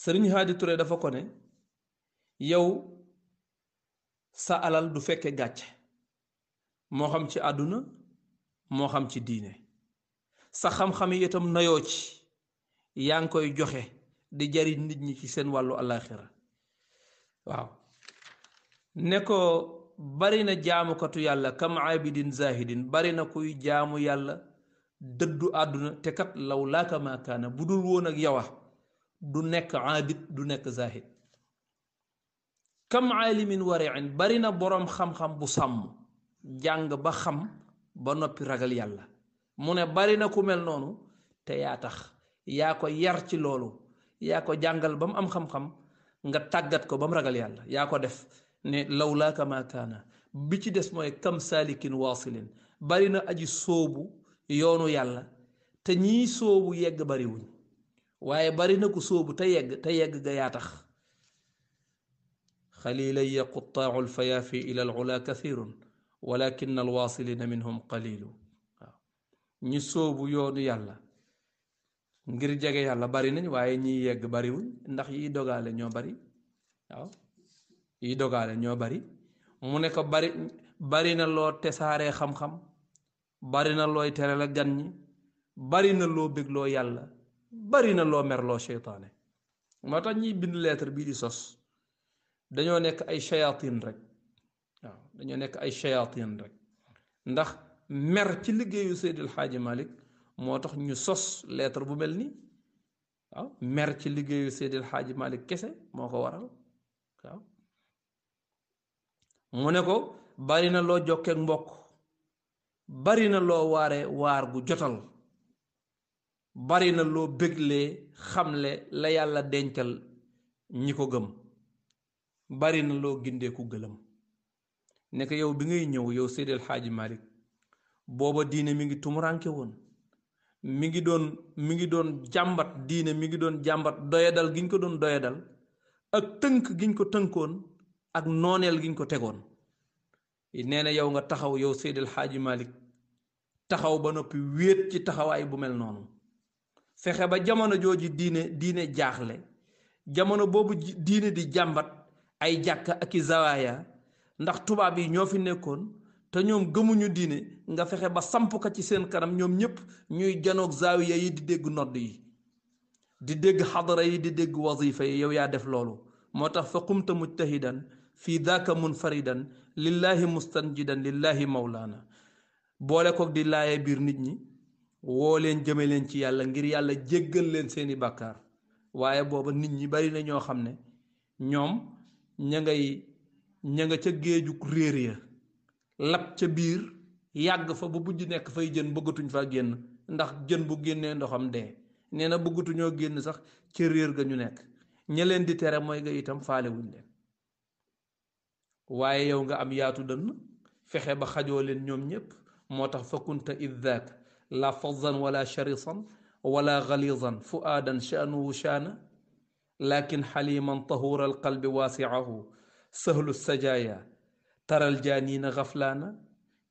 Sëriñ Hady Touré dafa ko ne yow sa alal du fekke gàcce moo xam ci àdduna moo xam ci diine sa xam-xam yi itam nayoo ci yaa ngi koy joxe di jariñ nit ñi ci seen wàllu alaxira waaw ne ko bari na jaamukatu yàlla kam abidin zahidin bari na kuy jaamu yàlla dëddu àdduna te kat law laaka maakaana bu dul woon ak yowa du nekk abid du nekk zahid kam aalimin wariin bari na boroom xam-xam bu sàmm jàng ba xam ba noppi ragal yàlla mu ne bari na ku mel noonu te yaa tax yaa ko yar ci loolu yaa ko jàngal ba mu am xam-xam nga tàggat ko ba mu ragal yàlla yaa ko def ne lawlaaka ma kaana bi ci des mooy kam saalikin waasilin bari na aji sóobu yoonu yàlla te ñii sóobu yegg bariwuñ waaye bari na ku sóobu te yegg ga yaa tax xalilay quttaau lfayaafi ila al ula kathirun walakin alwaasilina minhum qalilu waaw ñi sóobu yoonu yàlla ngir jege yàlla bari nañ waaye ñiy yegg bariwuñ ndax yiy dogaale ñoo bari waaw yiy dogaale ñoo bari mu ne ko bari na loo tesaaree xam-xam bari na looy tere la gan ñi bari na loo bégloo yàlla bari na loo merloo seytaane moo tax ñiy bind lettre bii di sos dañoo nekk ay shayatin rek waaw dañoo nekk ay shayatin rek ndax mer ci liggéeyu Seydil Xaaji Malik moo tax ñu sos lettre bu mel nii waaw mer ci liggéeyu Seydil Xaaji Malik kese moo ko waral waaw mu ne ko bari na loo jokkeek mbokk bari na loo waar gu jotal bari na loo béglee xamle la yàlla dencal ñi ko gëm bari na loo gindeeku gëlëm ne ko yow bi ngay ñëw yow Seydil Xaaji Malik booba diine mi ngi tumuranke woon mi ngi doon jàmbat diine mi ngi doon jàmbat doyadal giñ ko doon doyadal ak tënk giñ ko tënkoon ak nooneel giñ ko tegoon nee na yow nga taxaw yow Seydil Xaaji Malik taxaw ba noppi wéet ci taxawaay bu mel noonu fexe ba jamono jooju diine jaaxle jamono boobu diine di jàmbat ay jàkka ak i zawaaya ndax tubaab yi ñoo fi nekkoon te ñoom gëmuñu diine nga fexe ba samp ko ci seen kanam ñoom ñëpp ñuy janoog zaawiya yi di dégg nodd yi di dégg xadara yi di dégg wazifa yi yow yaa def loolu moo tax fa qumta mujtahidan fii daaka munfaridan lillahi mustanjidan lillahi mawlaana boole koog di laaye biir nit ñi woo leen jëme leen ci yàlla ngir yàlla jéggal leen seeni bàkkaar waaye booba nit ñi bari na ñoo xam ne ñoom ña nga ca géejug réer ya lab ca biir yàgg fa ba bujj nekk fay jën bëggatuñ faa génn ndax jën bu génnee ndoxam dee nee na bëggatuñoo génn sax ca réer ga ñu nekk ña leen di tere mooy nga itam faale wuñ leen waaye yow nga am yaatu dënn fexe ba xajoo leen ñoom ñépp moo tax fa kunta id daak la fazan wala sharisan wala galizan fuaadan sha'nuhu shaana lakin xaliman tahura alqalbi waasiahu sahlu sajaaya taral jaaniina gaflaana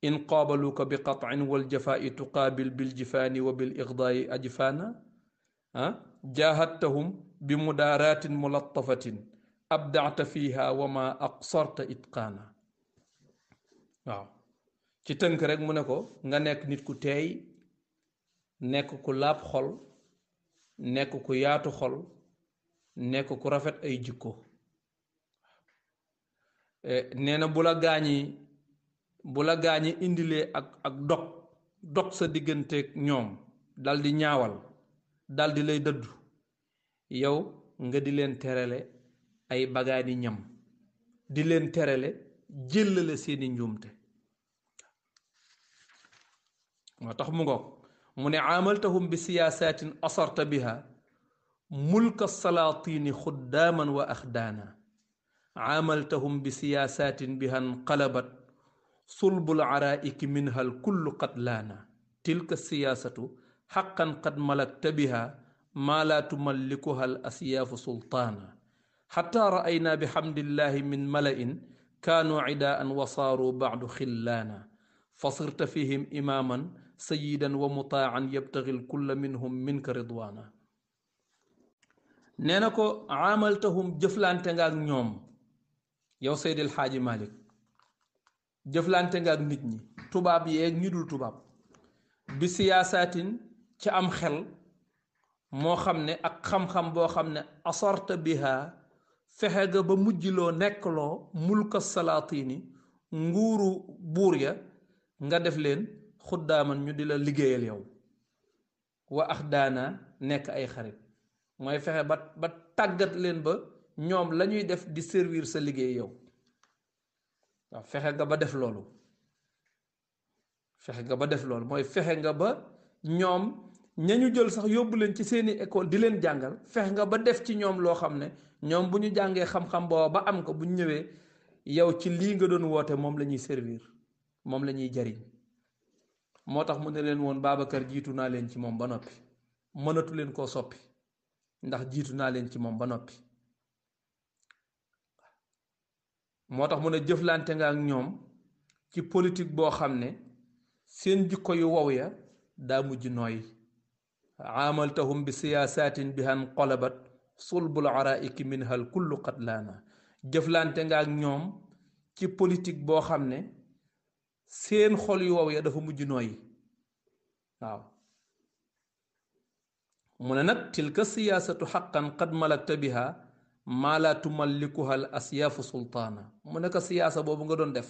in qaabaluuka bi qaطcin waljafaa'i tuqaabil biljifaani wa bil igdaayi ajfaana jaahadtahum bi mudaaraatin mulattafatin abdacta fiiha wa ma aqsarta itqaana waaw ci tënk rek mu ne ko nga nekk nit ku teey nekk ku laab xol nekk ku yaatu xol nekk ku rafet ay jikko nee na bu la gaañi indilee ak dog sa digganteeg ñoom dal di ñaawal dal di lay dëddu yow nga di leen terale ay bagaani ñam di leen terale jëllale seeni njuumte moo tax mu ngoog mu ne aamaltahum bi siyaasatin asarta biha mulka salaatini xuddaaman wa axdaana aamaltahum bi siyaasatin biha nqalabat sulbul araa'iki minha alkullu qad laana tilka siyaasatu xaqan qad malakta biha maa laa tumallikuha al asyaafu sultaana xataa ra'aynaa bixamdillahi min mala'in kaanuu cidaa'an wa saaruu bacdu xillaana fasirta fihim imaaman sayidan wa mutaacan yabtaxi lkulla minhum minka ridwaana nee na ko aamaltahum jëflante nga ak ñoom yow Seydil Xaaji Malik jëflante nga ak nit ñi tubaab yeeg ñi dul tubaab bi siyaasaatin ci am xel moo xam ne ak xam-xam boo xam ne asarta biha fexe ga ba mujjloo nekkloo mulka salaatini nguuru buur ya nga def leen xuddaaman ñu di la liggéeyal yow wa axdaana nekk ay xarit mooy fexe ba tàggat leen ba ñoom la ñuy def di servir sa liggéey yow waaw fexe nga ba def loolu mooy fexe nga ba ñoom ñañu jël sax yóbbu leen ci seeni école di leen jàngal fex nga ba def ci ñoom loo xam ne ñoom bu ñu jàngee xam-xam booba ba am ko bu ñu ñëwee yow ci lii nga doon woote moom la ñuy servir moom la ñuy jariñ moo tax mu ne leen woon Babacar jiitu naa leen ci moom ba noppi mënatu leen koo soppi ndax jiitu naa leen ci moom ba noppi moo tax mu ne jëflante nga ak ñoom ci politique boo xam ne seen jikko yu wow ya daa mujj nooy aamaltahum bi siyaasatin bihan qolabat sulbul araiki minhal kullu qatlaana jëflante nga ak ñoom ci politique boo xam ne seen xol yu wow ya dafa mujj nooy waaw mu ne nag tilka siyaasatu xaqan qad malakta biha maa laa tumallikuha al asyaafu sultaana mu ne ko siyaasa boobu nga doon def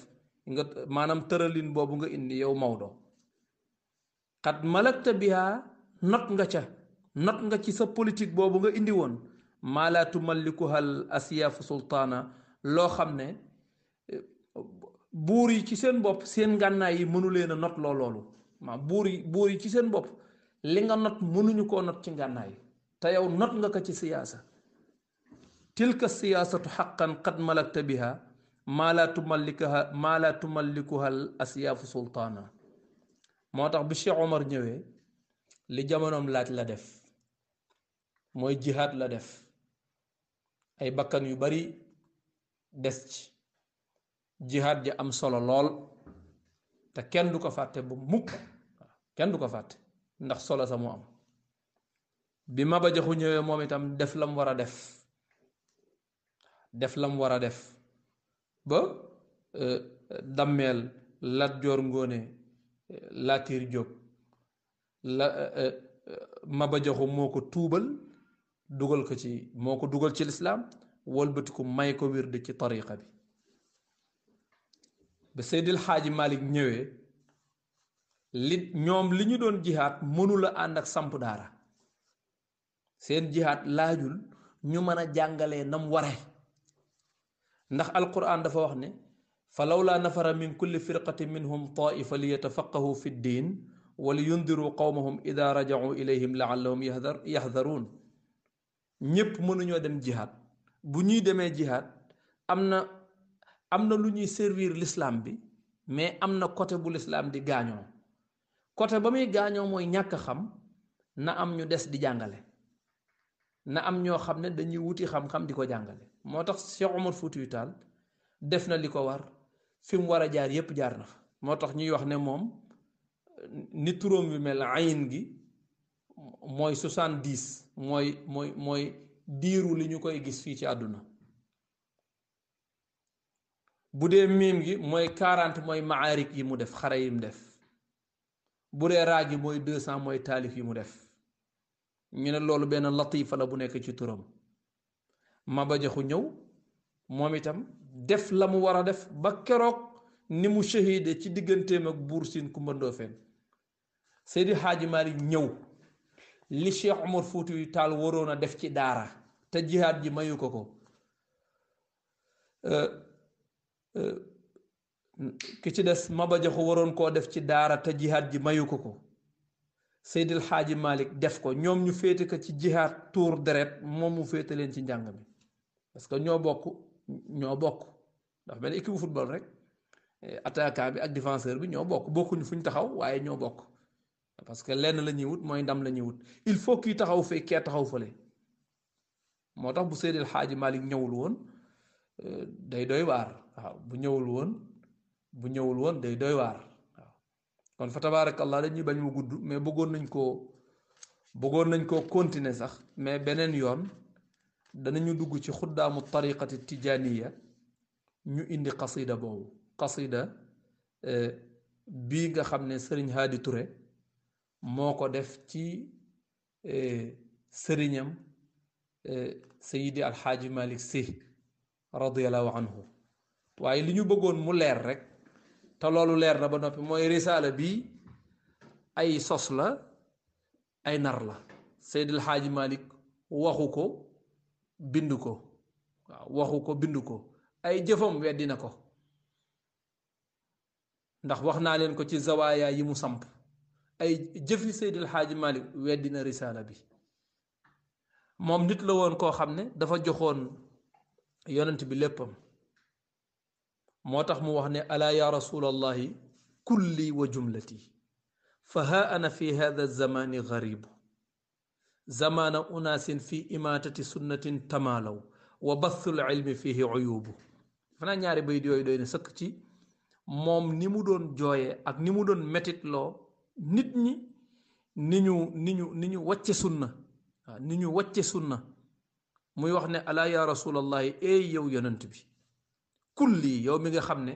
nga maanaam tëralin boobu nga indi yow Maodo qad malakta biha not nga ci sa politique boobu nga indi woon maa laa tumallikuha al asyaafu sultaana loo xam ne buur yi ci seen bopp seen ngànnaay yi mënu leen a not loolu buur yi ci seen bopp li nga not mënuñu koo not ci ngànnaay te yow not nga ko ci siyaasa tilka siyaasatu xaqan qad malakta biha maa laa tumallikuha al asyaafu sultaana moo tax bi Cheikh Omar ñëwee li jamonoom laaj la def mooy jihaad la def ay bakkan yu bari des ci jihaad ji am solo lool te kenn du ko fàtte ba mukk kenn du ko fàtte ndax solo sa mu am bi Maba Jaxu ñëwee moom itam def lam war a def ba dammeel Lat Joor Ngoone Latiir Jóob Maba Jaxu moo ko tuubal moo ko dugal ci lislaam wëlbatiku may ko wird ci tariqa bi ba Seydil Xaaji Malik ñëwee ñoom li ñu doon jihaat mënula ànd ak samp daara seen jihaat laajul ñu mën a jàngalee nam ware ndax alquran dafa wax ne fa lawlaa nafara min kulli firqatin minhum taifa li yatafaqahu fi ddin wa li yundiru qawmahum ida rajau ilayhim laallahum yaxdaruun ñépp mënuñoo dem jihaat bu ñuy demee jihaat am na lu ñuy servir l'islam bi mais am na côté bu l'islam di gaañoo côté ba muy gaañoo mooy ñàkk xam na am ñu des di jàngale na am ñoo xam ne dañuy wuti xam-xam di ko jàngale moo tax Cheikh Omar Foutiyou Tall def na li ko war fi mu war a jaar yépp jaar na fa moo tax ñuy wax ne moom ni turóom bi mel ayin gi mooy 70 mooy diiru li ñu koy gis fii ci àdduna bu dee miim gi mooy 40 mooy maarik yi mu def xare yi mu def bu dee raag yi mooy 200 mooy taalif yi mu def ñu ne loolu benn latifa la bu nekk ci turam Maba Jaxu ñëw moom itam def la mu war a def ba keroog ni mu shahide ci digganteem ak Buur Siin Kumba Ndoofeen Seydi Xaaji Maalik ñëw li Cheikh Omar Foutiyou Tall waroon a def ci daara te jihaad ji mayu ko ki ci des Maba Jaxu waroon koo def ci daara te jihaad ji mayu ko Seydil Xaaji Malik def ko ñoom ñu féete ko ci jihaad tuur deret moom mu féete leen ci njàng mi parce que ñoo bokk ndax benn équipe football rek attaquant bi ak défenseur bi ñoo bokkuñu fu ñu taxaw waaye ñoo bokk parce que lenn la ñuy wut mooy ndam la ñuy wut il faut kii taxaw fee kee taxaw fële moo tax bu Seydil Xaaji Malik ñëwul woon day doy waar waaw bu ñëwul woon day doy waar waaw kon fa tabaarakallah dañuy bañ mu gudd mais bëggoon nañ koo continuer sax mais beneen yoon danañu dugg ci xuddaamu tariqati tijaaniya ñu indi qasida boobu qasida bii nga xam ne sëriñ Haadi Touré moo ko def ci sëriñam sayidi alxaaji Malik Si radiallahu anhu waaye li ñu bëggoon mu leer rek te loolu leer na ba noppi mooy risaala bi ay sos la ay nar la Seydi El Hadji Malick waxu ko bind ko ay jëfam weddi na ko ndax wax naa leen ko ci zawaaya yi mu samp ay jëfi Seydil Xaaji Malik weddina risaala bi. moom nit la woon koo xam ne dafa joxoon yonent bi léppam moo tax mu wax ne alaa ya rasulallahi kulli wa jumlati fa ha ana fi hada zamani garibu zamana unaasin fi imatati sunnatin tamaalaw wa bathul ilmi fihi uyubu fanaa ñaari bayit yooyu doy na sëkk ci moom ni mu doon jooyee ak ni mu doon metitloo nit ñi ni ñu wàcce sunna waaw ni ñu wàcce sunna muy wax ne alaa ya rasulallahi eey yow yonent bi kulli yow mi nga xam ne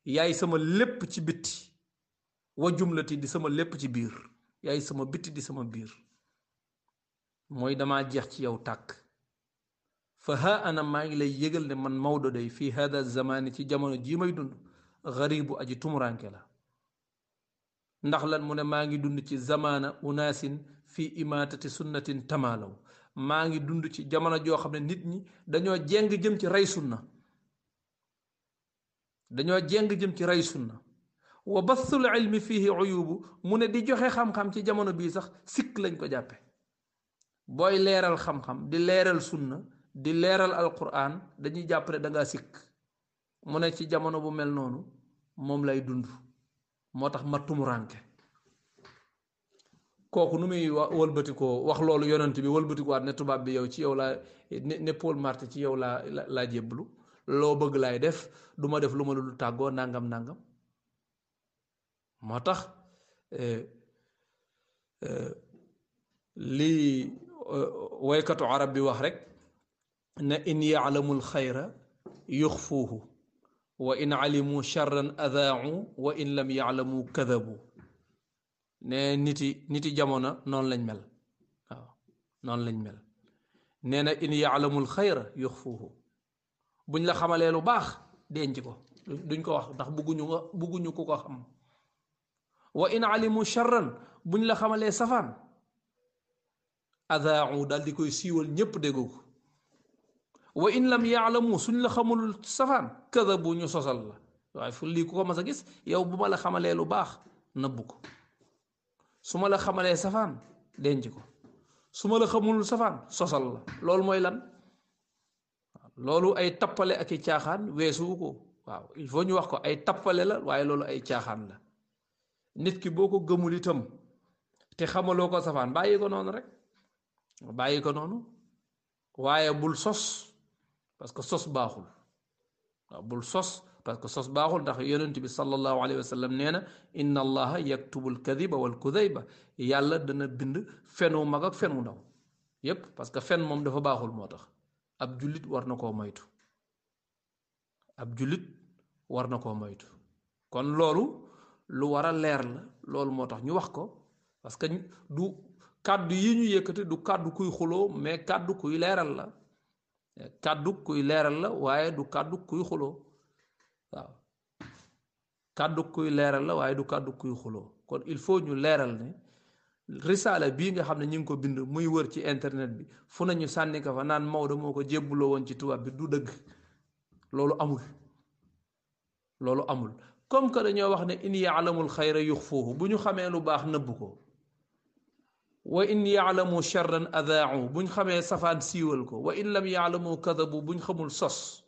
yaay sama lépp ci bitti wa jumlati di sama lépp ci biir yaay sama bitti di sama biir mooy dama jeex ci yow tàkk fa ha ana maa ngi lay yëgal ne man Maodo day fii hada zamani ci jamono jii may dund garibu aji tumuranke la ndax lan mu ne maa ngi dund ci zamana unaasin fii imatati sunnatin tamaalaw maa ngi dund ci jamono joo xam ne nit ñi dañoo jeng jëm ci rey sunna dañoo jeng jëm ci rey sunna wa bathul ilmi fihi uyubu mu ne di joxe xam-xam ci jamono bii sax sikk lañ ko jàppe booy leeral xam-xam di leeral sunna di leeral alquran dañuy jàpp ne dangaa sikk mu ne ci jamono bu mel noonu moom lay dund moo tax ma tumuranke kooku nu muy wëlbatikoo wax loolu yonent bi wëlbatikuwaat ne tubaab bi yow ci yow laa ne Paul Marty ci yow laa jébbalu loo bëgg laay def du ma def lu ma lu tàggoo nangam nangam moo tax lii waykatu arab bi wax rek ne in yaalamul xayra yuxfuuhu wa in alimu charran adaau wa in lam yaalamu kadabu ne niti jamono noonu lañ mel waaw noonu lañ mel nee na in yaalamul xayra yuxfuuhu buñ la xamalee lu baax denc ko duñ ko wax ndax bugguñu ku ko xam wa in alimu charran buñ la xamalee safaan adaau daal di koy siiwal ñépp dégg ko wa in lam yaalamu suñ la xamul safaan kadabu ñu sosal la waaye fu lii ku ko mas a gis yow bu ma la xamalee lu baax nëbbu ko su ma la xamalee safaan denc ko su ma la xamul safaan sosal la loolu mooy lan loolu ay tappale ak i caaxaan weesuwu ko waaw il faut ñu wax ko ay tappale la waaye loolu ay caaxaan la nit ki boo ko gëmul itam te xamaloo ko safaan bàyyi ko noonu rek bàyyi ko noonu waaye bul sos parce que sos baaxul waaw bul sos parce que sos baaxul ndax yonent bi sallallahu alayhi wa sallam nee na inna allaha yaktubul kadiba wal kudayba yàlla dana bind fenu mag ak fen wu ndaw yépp parce que fen moom dafa baaxul moo tax ab jullit war na koo moytu ab jullit war na koo moytu kon loolu lu war a leer la loolu moo tax ñu wax ko parce que du kàddu yi ñu yëkkati du kàddu kuy xuloo mais kàddu kuy leeral la kàddu kuy leeral la waaye du kàddu kuy xuloo waaw kàddu kuy leeral la waaye du kàddu kuy xuloo kon il faut ñu leeral ne risaala bii nga xam ne ñu ngi ko bind muy wër ci internet bi fu nañu sànni ko fa naan Maodo moo ko jébbuloo woon ci tubaab bi du dëgg loolu amul loolu amul comme que dañoo wax ne in yaalamul xayra yuxfuuhu bu ñu xamee lu baax nëbb ko wa in yaalamu charran adaau buñ xamee safaan siiwal ko wa in lam yaalamu kadabu buñ xamul sos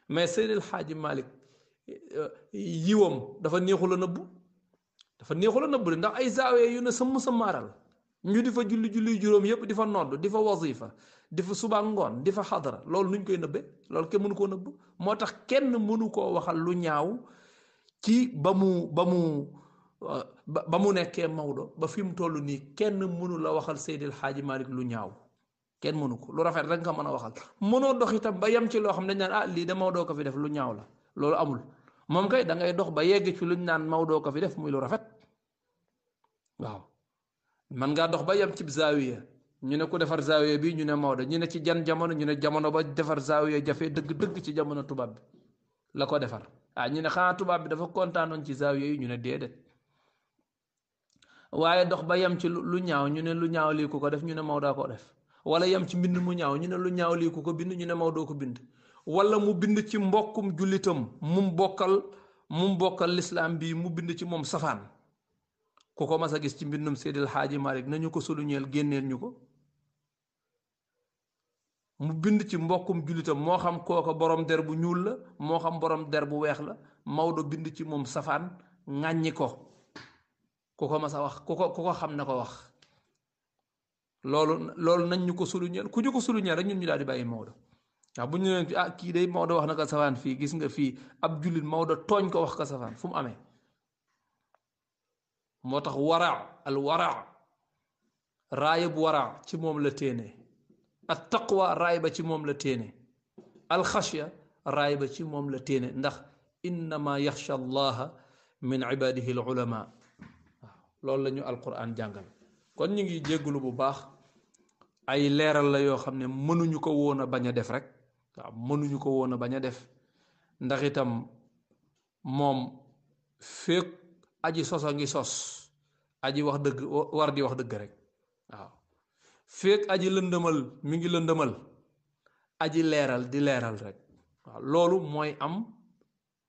mais Seydil Xaaji Malik yiwam dafa neexul a nëbbu dafa neexul a nëbbu de ndax ay zaawee yu ne sëmm-sëmmaaral ñu di fa julli juróom yépp di fa nodd di fa wazifa di fa suba ngoon di fa xadara loolu nuñ koy nëbbe loolu kenn mënu koo nëbb moo tax kenn mënu koo waxal lu ñaaw ci ba mu nekkee Maodo ba fi mu toll nii kenn mënu la waxal Seydil Xaaji Malik lu ñaaw kenn mënu ko lu rafet rek nga mën a waxal mënoo dox itam ba yem ci loo xam ne dañ naan lii de Maodo ko fi def lu ñaaw la loolu amul moom kay da ngay dox ba yegg ci luñ naan Maodo ko fi def muy lu rafet waaw man ngaa dox ba yem ci zaawiya ñu ne ku defar zaawiya bi ñu ne Maodo ñu ne ci jan jamono ñu ne jamono ba defar zaawiya jafe dëgg-dëgg ci jamono tubaab bi la ko defar ñu ne xanaa tubaab bi dafa kontaanoon ci zaawiya yi ñu ne déedéet waaye dox ba yem ci lu ñaaw ñu ne lu ñaaw lii ku ko def ñu ne Maodo ko def wala yem ci mbind mu ñaaw ñu ne lu ñaaw lii ku ko bind ñu ne Maodo ko bind wala mu bind ci mbokkum jullitam mu bokkal lislaam bi mu bind ci moom safaan ku ko mas a gis ci mbindum Seydil Xaaji Malik nañu ko suluñeel génneel ñu ko. mu bind ci mbokkum jullitam moo xam kooka borom der bu ñuul la moo xam borom der bu weex la Maodo bind ci moom safaan ŋàññi ko ku ko mas a wax ku ko xam na ko wax. loolu nañ ñu ko suluñeel ku ñu ko suluñeel rek ñun ñu daal di bàyyi Maodo waaw bu ñu leen kii day Maodo wax na ko safaan fii gis nga fii ab jullit Maodo tooñ ko wax ko safaan fu mu amee. moo tax al wara raaya bu wara ci moom la téene at taqwa raay ba ci moom la téene alxashya raay ba ci moom la téene ndax innama yaxsha allaha min ibadihi al ulama waaw loolu la ñu alquran jàngal. kon ñu ngi jéggulu bu baax ay leeral la yoo xam ne mënuñu ko woon a bañ a def rek waaw mënuñu ko woon a bañ a def ndax itam moom féeg aji sos a ngi sos aji wax dëgg war di wax dëgg rek waaw féeg aji lëndëmal mi ngi lëndëmal aji leeral di leeral rek waaw loolu mooy am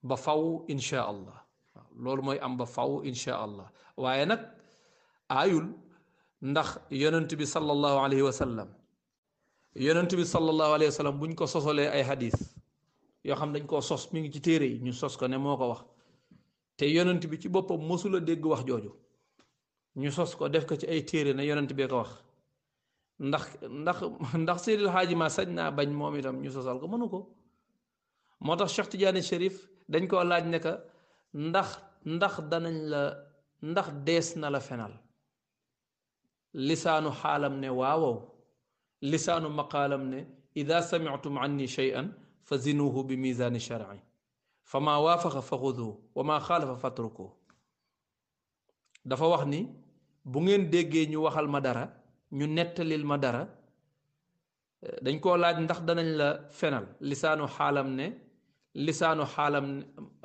ba faw insha allah waaw loolu mooy am ba faw insha allah waaye nag aayul ndax yonent bi sallallahu alayhi wa sallam buñ ko sosolee ay hadis yoo xam dañ koo sos mi ngi ci téere yi ñu sos ko ne moo ko wax te yonent bi ci boppam mësula dégg wax jooju ñu sos ko def ko ci ay téere ne yonent bee ko wax ndax Seydil Haaji Ma sañ naa bañ moom itam ñu sosal ko mënu ko. moo tax Cheikh Tidiane Chérif dañ koo laaj ne ka ndax dees na la fenal lisaanu xaalam ne waawow lisaanu maqaalam ne ida samictum anni shay'an fa zinuhu bi misaani sharci fa maa waafaqa fa xuduhu wa maa xaalafa fatruku. dafa wax ni bu ngeen déggee ñu waxal ma dara ñu nettalil ma dara dañ koo laaj ndax danañ la fenal lisaanu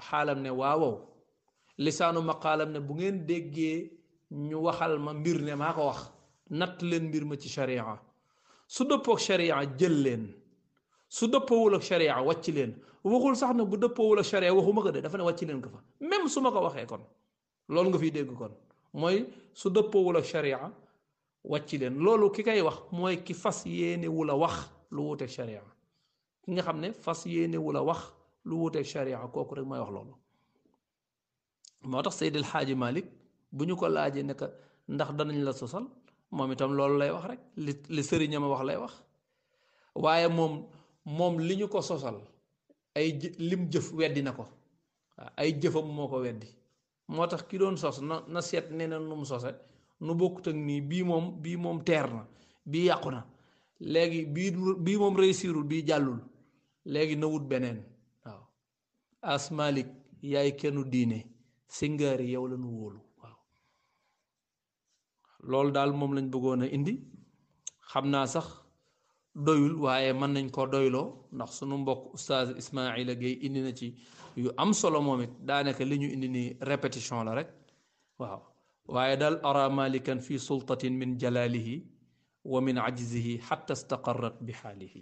xaalam ne waawow lisaanu maqaalam ne bu ngeen déggee ñu waxal ma mbir ne maa ko wax natt leen mbir ma ci sharia su dëppook sharia jël leen su dëppoowul ak sharia wàcc leen waxul sax ne bu dëppoowul ak sharia waxuma ko de dafa ne wàcc leen ko fa même su ma ko waxee kon loolu nga fiy dégg kon mooy su dëppoowul ak sharia wàcc leen loolu ki kay wax mooy ki fas yéene wu la wax lu wuuteeg sharia ki nga xam ne fas yéene wu la wax lu wuuteeg sharia kooku rek mooy wax loolu. moo tax Seydil Xaaji Malik bu ñu ko laajee ne ndax danañ la sosal moom itam loolu lay wax rek li sëriñam wax lay wax waaye moom li ñu ko sosal ay lim jëf weddi na ko waaw ay jëfam moo ko weddi moo tax ki doon sos na seet nee na nu mu sose nu bokkut ak nii bii moom teer na bii yàqu na léegi bii moom réussirul bii jàllul léegi na wut beneen waaw as Malik yaay kennu diine singaari yow la nu wóolu waaw loolu daal moom lañ bëggoon a indi xam naa sax doyul waaye mën nañ ko doyloo ndax sunu mbokk oustaz Ismaila Gueye indi na ci yu am solo moom it daanaka li ñu indi ni répétition la rek waaw waaye daal ara malikan fi sultatin min jalalihi wa min ajzihi xatta istaqarrat bi xaalihi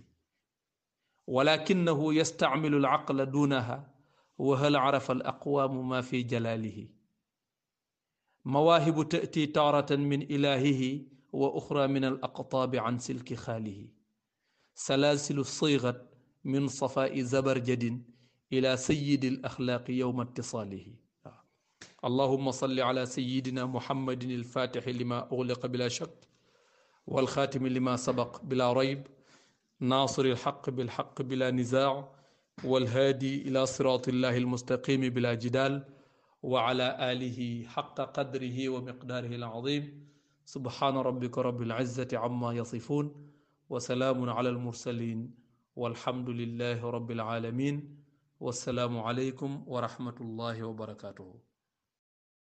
walakinahu yastacmilu alaqla dunaha wa hal arafa alaqwaamu ma fi jalalihi mawaahibu tati taaratan min ilahihi wa uxra min alaqtaabi an silki xaalihi salaasilu sigat min safaa'i zabarjadin ila sayidi alaxlaaqi yowma ittisaalihi allahuma salli ala sayidina muhammadin alfatixi lima uxliqa bila shak walxaatimi lima sabaq bila rayb naasiri alxaq bilxaq bila nizaac walhaadi ila siraati illahi almustaqimi bila jidaal wa ala alihi xaqa qadrihi wa miqdaarihi alazim subhaana rabbika rabbil izzati amma yasifuun wa salaamun ala almursalin walhamdulillahi rabbil alamin wassalaamu aleykum wa rahmatullahi wa barakatuhu